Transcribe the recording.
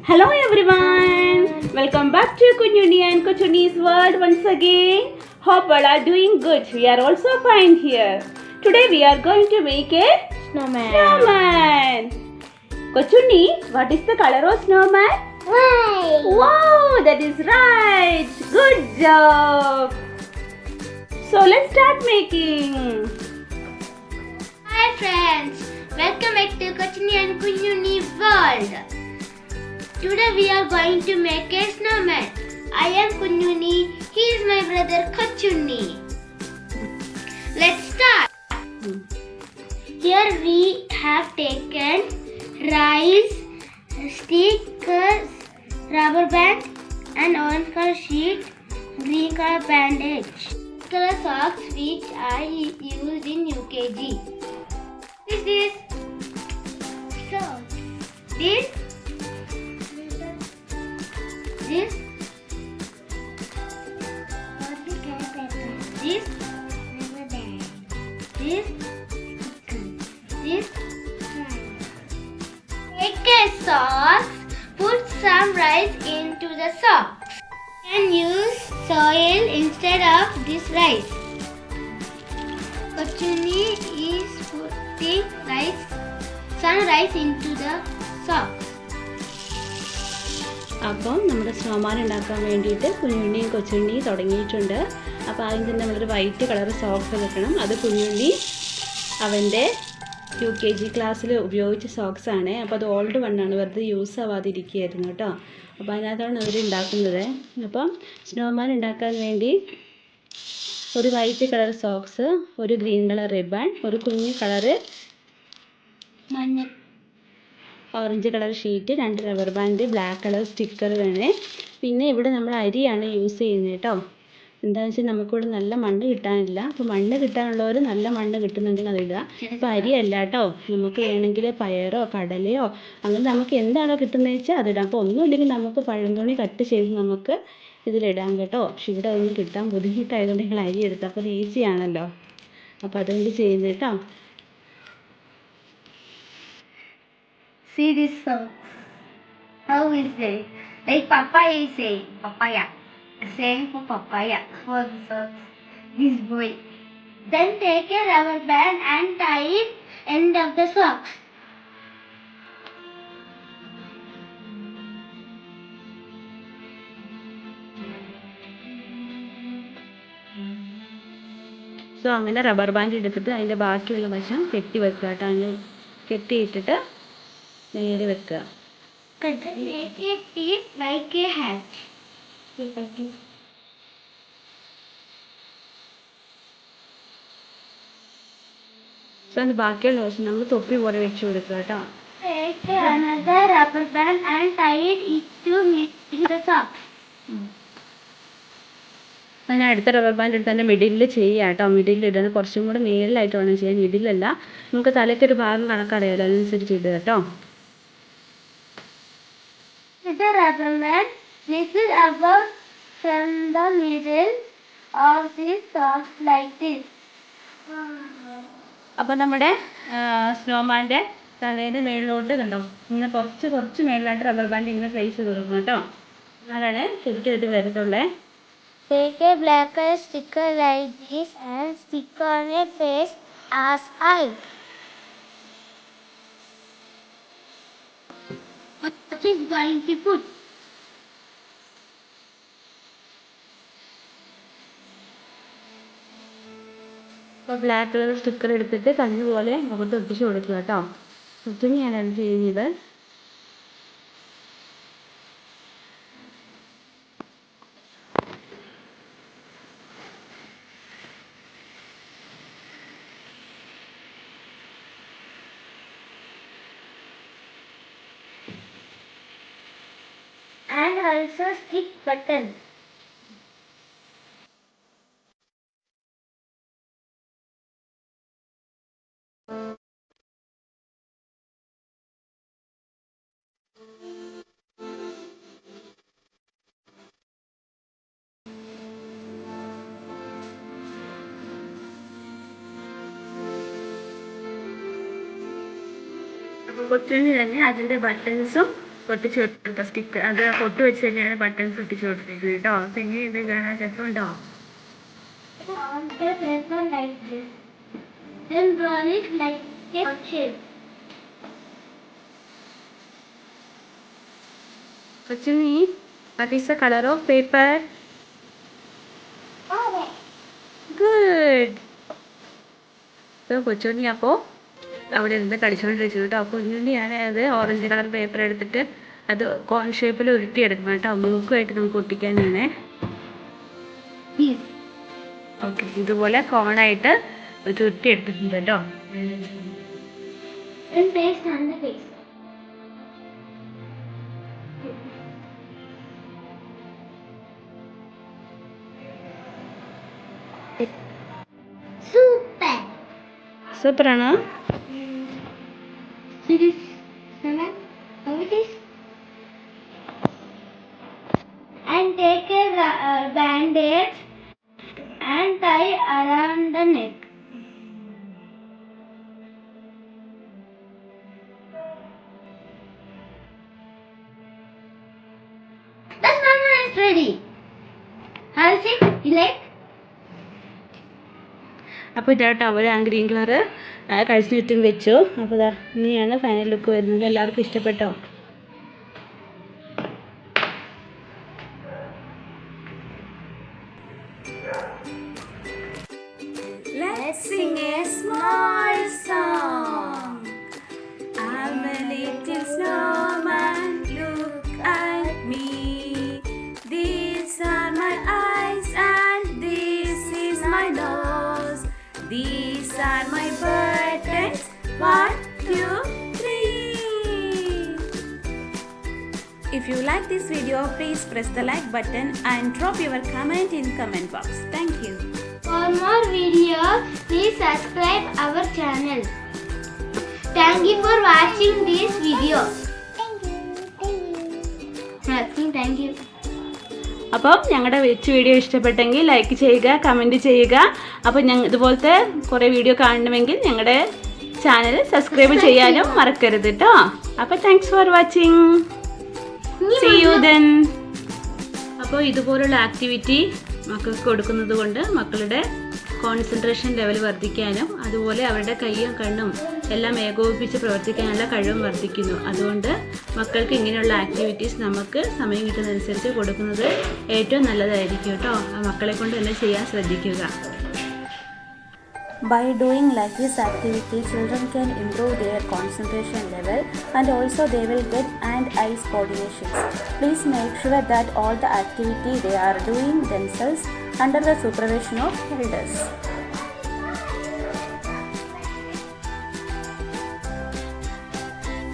Hello everyone, welcome back to Kunyuni and Kochuni's world once again. Hope all are doing good. We are also fine here. Today we are going to make a snowman. Kochuni, what is the color of snowman? White. Wow, that is right. Good job. So let's start making. Hi friends, welcome back to Kochuni and Kunyuni world. Today we are going to make a snowman. I am Kunyuni, he is my brother Kochuni. Let's start. Here we have taken rice, stickers, rubber band, and orange color sheet, green color bandage, color socks which I used in UKG. This is socks. This this take a socks, put some rice into the socks and use soil instead of this rice. Kochuni is putting some rice into the socks. അപ്പം നമ്മുടെ snowman ഉണ്ടാക്കാൻ വേണ്ടിയിട്ട് കുഞ്ഞുണ്ണിയും കൊച്ചുണ്ണിയും തുടങ്ങിയിട്ടുണ്ട്. അപ്പോൾ ആദ്യം തന്നെ നമ്മളൊരു white colour socks വെക്കണം. അത് കുഞ്ഞുണ്ണി അവൻ്റെ UKG ക്ലാസ്സിൽ ഉപയോഗിച്ച സോക്സ് ആണ്. അപ്പോൾ അത് ഓൾഡ് വണ്ണാണ്, വെറുതെ യൂസ് ആവാതിരിക്കുകയായിരുന്നു കേട്ടോ. അപ്പോൾ അതിനകത്താണ് അവർ ഉണ്ടാക്കുന്നത്. അപ്പം സ്നോമാൻ ഉണ്ടാക്കാൻ വേണ്ടി ഒരു വൈറ്റ് കളർ സോക്സ്, ഒരു ഗ്രീൻ കളർ റിബൺ, ഒരു കുഞ്ഞു colour orange colour sheet, 2 rubber band, black colour sticker വേണേ. പിന്നെ ഇവിടെ നമ്മൾ അരിയാണ് യൂസ് ചെയ്യുന്നത് കേട്ടോ. എന്താണെന്ന് വെച്ചാൽ നമുക്കിവിടെ നല്ല മണ്ണ് കിട്ടാനില്ല. അപ്പോൾ മണ്ണ് കിട്ടാനുള്ളവർ നല്ല മണ്ണ് കിട്ടുന്നുണ്ടെങ്കിൽ അതിടുക. അപ്പോൾ അരിയല്ല കേട്ടോ, നമുക്ക് വേണമെങ്കിൽ പയറോ കടലയോ അങ്ങനെ നമുക്ക് എന്താണോ കിട്ടുന്നത് വെച്ചാൽ അതിടാം. അപ്പോൾ ഒന്നുമില്ലെങ്കിൽ നമുക്ക് പഴംതുണി കട്ട് ചെയ്ത് നമുക്ക് ഇതിലിടാം കേട്ടോ. പക്ഷെ ഇവിടെ അതൊന്നും കിട്ടാൻ ബുദ്ധിമുട്ടായതുകൊണ്ട് ഞങ്ങൾ അരി എടുത്തു. അപ്പോൾ അത് ഈസി ആണല്ലോ, അപ്പോൾ അതുകൊണ്ട് ചെയ്യുന്നത് കേട്ടോ. See this song. How is it? Like papaya is saying papaya. Same for papaya. For this boy. Then take a rubber band and tie it end of the sock. So അങ്ങനെ rubber band എടുത്തിട്ട് അതിൻ്റെ ബാക്കിയുള്ള വശം കെട്ടി വെക്കുക കേട്ടോ. അതിന് കെട്ടിയിട്ടിട്ട് നേരെ വെക്കുക. Make a tip like a hat. So അതിന് ബാക്കിയുള്ള വശം നമ്മൾ തൊപ്പി പോലെ വെച്ച് കൊടുക്കുക കേട്ടോ. Take another rubber band and tie it to the sock. ഞാൻ അടുത്ത റബ്ബർ ബാൻഡ് എടുത്ത് അതിൻ്റെ മിഡിലിൽ ചെയ്യുക കേട്ടോ. മിഡിലിൽ ഇടുന്നത് കുറച്ചും കൂടെ മേളിലായിട്ട് വേണം ചെയ്യാൻ, മിഡിലല്ല. നമുക്ക് തലയ്ക്കൊരു ഭാഗം കണക്കറിയാമല്ലോ, അതനുസരിച്ച് ഇടുക കേട്ടോ. The rubber band little above from the middle of the sock like this. അപ്പോൾ നമ്മുടെ സ്നോമാൻ്റെ തലേൻ്റെ മേളിലോട്ട് കണ്ടോ, ഇങ്ങനെ കുറച്ച് മേളിലായിട്ട് റബ്ബർ ബാൻഡ് ഇങ്ങനെ പ്ലേസ് ചെയ്ത് കൊടുക്കണം കേട്ടോ. അതാണ് ശരിക്കും ഇത് വരത്തുള്ളേ. Take a black color sticker like this and stick on a face as eye. What is going to put? അപ്പോൾ ബ്ലാക്ക് കളർ സ്റ്റിക്കർ എടുത്തിട്ട് കഞ്ഞി പോലെ മുഖത്ത് ഒട്ടിച്ച് കൊടുക്കുക കേട്ടോ. ഒത്തിരിയാണ് ചെയ്യുന്നത്. And also stick button. കൊച്ചിന് തന്നെ അതിൻ്റെ ബട്ടൺസും ഒട്ടിച്ച് കൊടുത്ത സ്റ്റിക്കർ അത് പൊട്ട് വെച്ച് തന്നെയാണ് ബട്ടൺസ് ഒട്ടിച്ച് കൊടുത്തത് കേട്ടോ. പിന്നെ ഇത് കാണാൻ രസമുണ്ടോ? Kochunni, what is the color of paper? Good. Kochunni അപ്പോൾ അവിടെ ഇരുന്ന് കളിച്ചുകൊണ്ടിരിച്ചു കേട്ടോ. കുഞ്ഞുണ്ണിയാണ് അത് ഓറഞ്ച് കളർ പേപ്പർ എടുത്തിട്ട് അത് കോൺ ഷേപ്പിൽ ഉരുട്ടിയെടുക്കണം കേട്ടോ. ബ്ലൂക്കുമായിട്ട് നമുക്ക് ഒട്ടിക്കാനാണ്. ഓക്കെ, ഇതുപോലെ കോണായിട്ട് ഉരുട്ടിയെടുത്തിട്ടുണ്ട് കേട്ടോ. സൂപ്പറാണോ? And take a bandage and tie around the neck. The number is ready. How is it? You like? അപ്പോൾ ഇതാട്ടോ അവർ ആ ഗ്രീൻ കളർ കഴിച്ചു ചുറ്റും വെച്ചു. അപ്പോൾ ഇതാ ഇനിയാണ് ഫൈനൽ ലുക്ക് വരുന്നത്. എല്ലാവർക്കും ഇഷ്ടപ്പെട്ടോ? Let's sing a small song. I'm a little snowman, look at me. These are my eyes and this is my nose. These are my buttons, 1, 2, 3. If you like this video, please press the like button and drop your comment in comment box. Thank you. For more videos, please subscribe our channel. Thank you for watching this video. Thank you. അപ്പം ഞങ്ങളുടെ video ഇഷ്ടപ്പെട്ടെങ്കിൽ like ചെയ്യുക, comment ചെയ്യുക. അപ്പോൾ ഇതുപോലത്തെ കുറേ video കാണണമെങ്കിൽ ഞങ്ങളുടെ ചാനൽ സബ്സ്ക്രൈബ് ചെയ്യാനും മറക്കരുത് കേട്ടോ. അപ്പോൾ thanks for watching. See you then. അപ്പോൾ ഇതുപോലുള്ള ആക്ടിവിറ്റി മക്കൾക്ക് കൊടുക്കുന്നത് കൊണ്ട് മക്കളുടെ കോൺസെൻട്രേഷൻ ലെവൽ വർദ്ധിക്കാനും അതുപോലെ അവരുടെ കൈയും കണ്ണും എല്ലാം ഏകോപിപ്പിച്ച് പ്രവർത്തിക്കാനുള്ള കഴിവും വർദ്ധിക്കുന്നു. അതുകൊണ്ട് മക്കൾക്ക് ഇങ്ങനെയുള്ള ആക്ടിവിറ്റീസ് നമുക്ക് സമയം കിട്ടുന്നതനുസരിച്ച് കൊടുക്കുന്നത് ഏറ്റവും നല്ലതായിരിക്കും കേട്ടോ. ആ മക്കളെ കൊണ്ട് തന്നെ ചെയ്യാൻ ശ്രദ്ധിക്കുക. By doing like this activity, children can improve their concentration level and also they will get hand-eye coordinations. Please make sure that all the activity they are doing themselves under the supervision of elders.